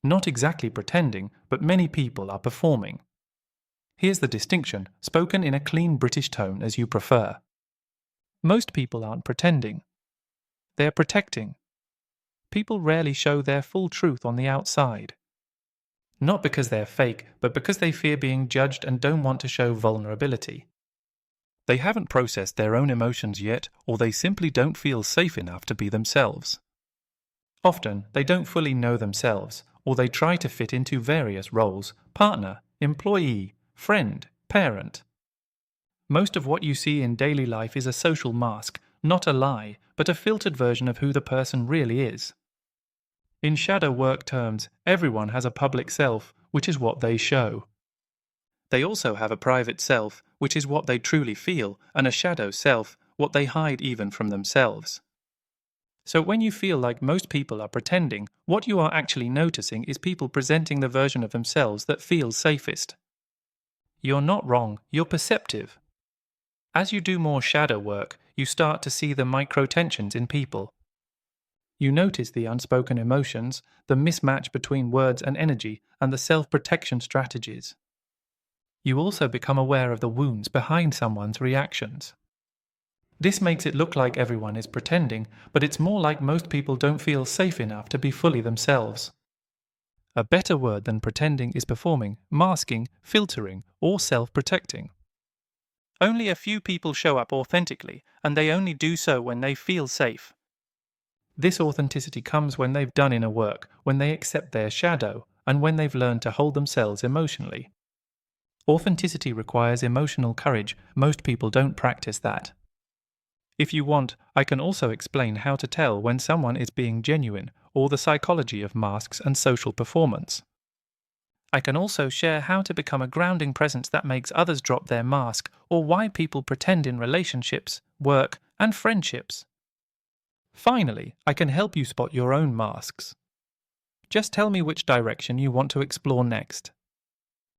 Not exactly pretending, but many people are performing. Here's the distinction, spoken in a clean British tone as you prefer. Most people aren't pretending. They're protecting. People rarely show their full truth on the outside. Not because they're fake, but because they fear being judged and don't want to show vulnerability. They haven't processed their own emotions yet, or they simply don't feel safe enough to be themselves. Often, they don't fully know themselves, or they try to fit into various roles: partner, employee, friend, parent. Most of what you see in daily life is a social mask, not a lie, but a filtered version of who the person really is. In shadow work terms, everyone has a public self, which is what they show. They also have a private self, which is what they truly feel, and a shadow self, what they hide even from themselves. So when you feel like most people are pretending, what you are actually noticing is people presenting the version of themselves that feels safest. You're not wrong, you're perceptive. As you do more shadow work, you start to see the micro-tensions in people. You notice the unspoken emotions, the mismatch between words and energy, and the self-protection strategies. You also become aware of the wounds behind someone's reactions. This makes it look like everyone is pretending, but it's more like most people don't feel safe enough to be fully themselves. A better word than pretending is performing, masking, filtering, or self-protecting. Only a few people show up authentically, and they only do so when they feel safe. This authenticity comes when they've done inner work, when they accept their shadow, and when they've learned to hold themselves emotionally. Authenticity requires emotional courage. Most people don't practice that. If you want, I can also explain how to tell when someone is being genuine, or the psychology of masks and social performance. I can also share how to become a grounding presence that makes others drop their mask, or why people pretend in relationships, work, and friendships. Finally, I can help you spot your own masks. Just tell me which direction you want to explore next.